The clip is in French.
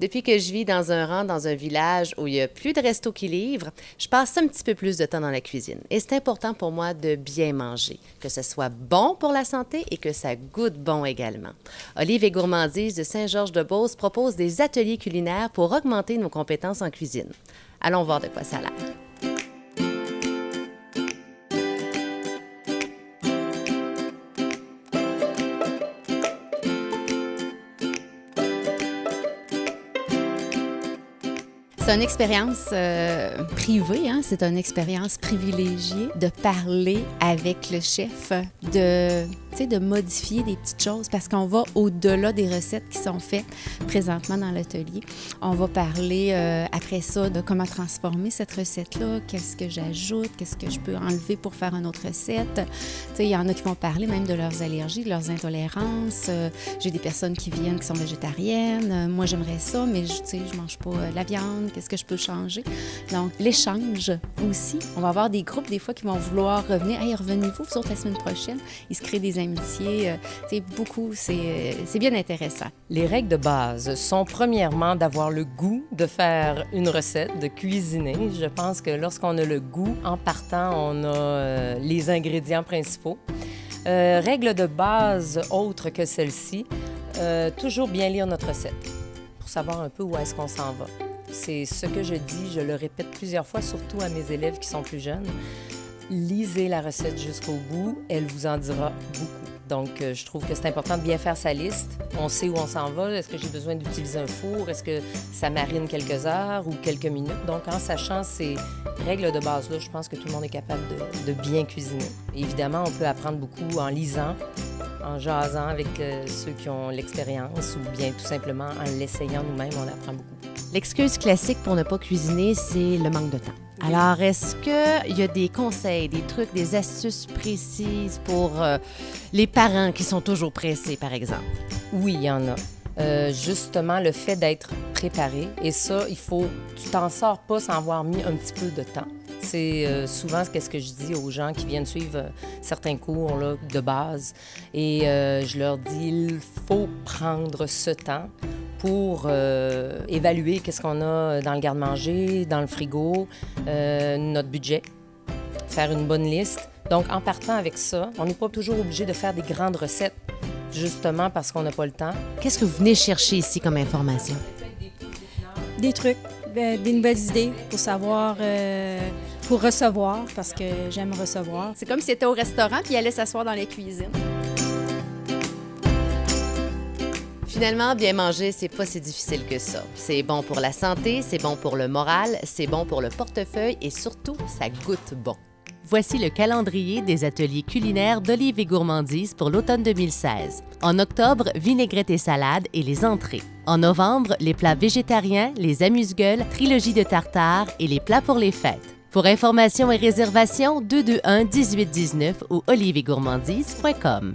Depuis que je vis dans un rang dans un village où il y a plus de restos qui livrent, je passe un petit peu plus de temps dans la cuisine. Et c'est important pour moi de bien manger, que ce soit bon pour la santé et que ça goûte bon également. Olive et Gourmandise de Saint-Georges-de-Beauce propose des ateliers culinaires pour augmenter nos compétences en cuisine. Allons voir de quoi ça a l'air. C'est une expérience privée, hein? C'est une expérience privilégiée de parler avec le chef, de modifier des petites choses parce qu'on va au-delà des recettes qui sont faites présentement dans l'atelier. On va parler après ça de comment transformer cette recette-là, qu'est-ce que j'ajoute, qu'est-ce que je peux enlever pour faire une autre recette. Il y en a qui vont parler même de leurs allergies, de leurs intolérances. J'ai des personnes qui viennent qui sont végétariennes. Moi, j'aimerais ça, mais je mange pas de la viande. Qu'est-ce que je peux changer? Donc, l'échange aussi. On va avoir des groupes, des fois, qui vont vouloir revenir. « Hey, revenez-vous, vous autres, la semaine prochaine. » Ils se créent des amitiés. C'est bien intéressant. Les règles de base sont premièrement d'avoir le goût de faire une recette, de cuisiner. Je pense que lorsqu'on a le goût, en partant, on a les ingrédients principaux. Règles de base autres que celle-ci, toujours bien lire notre recette pour savoir un peu où est-ce qu'on s'en va. C'est ce que je dis, je le répète plusieurs fois, surtout à mes élèves qui sont plus jeunes. Lisez la recette jusqu'au bout, elle vous en dira beaucoup. Donc, je trouve que c'est important de bien faire sa liste. On sait où on s'en va. Est-ce que j'ai besoin d'utiliser un four? Est-ce que ça marine quelques heures ou quelques minutes? Donc, en sachant ces règles de base-là, je pense que tout le monde est capable de bien cuisiner. Évidemment, on peut apprendre beaucoup en lisant, en jasant avec ceux qui ont l'expérience ou bien tout simplement en l'essayant nous-mêmes, on apprend beaucoup. L'excuse classique pour ne pas cuisiner, c'est le manque de temps. Alors, est-ce qu'il y a des conseils, des trucs, des astuces précises pour les parents qui sont toujours pressés, par exemple? Oui, il y en a. Justement, le fait d'être préparé, et ça, tu t'en sors pas sans avoir mis un petit peu de temps. C'est souvent ce que je dis aux gens qui viennent suivre certains cours là, de base. Et je leur dis, il faut prendre ce temps pour évaluer qu'est-ce qu'on a dans le garde-manger, dans le frigo, notre budget, faire une bonne liste. Donc, en partant avec ça, on n'est pas toujours obligé de faire des grandes recettes, justement parce qu'on n'a pas le temps. Qu'est-ce que vous venez chercher ici comme information? Des trucs, des nouvelles idées pour savoir, pour recevoir, parce que j'aime recevoir. C'est comme s'il était au restaurant puis il allait s'asseoir dans les cuisines. Finalement, bien manger, c'est pas si difficile que ça. C'est bon pour la santé, c'est bon pour le moral, c'est bon pour le portefeuille et surtout, ça goûte bon. Voici le calendrier des ateliers culinaires d'Olive et Gourmandise pour l'automne 2016. En octobre, vinaigrette et salade et les entrées. En novembre, les plats végétariens, les amuse-gueules, trilogie de tartare et les plats pour les fêtes. Pour informations et réservations, 221-1819 ou oliveetgourmandise.com.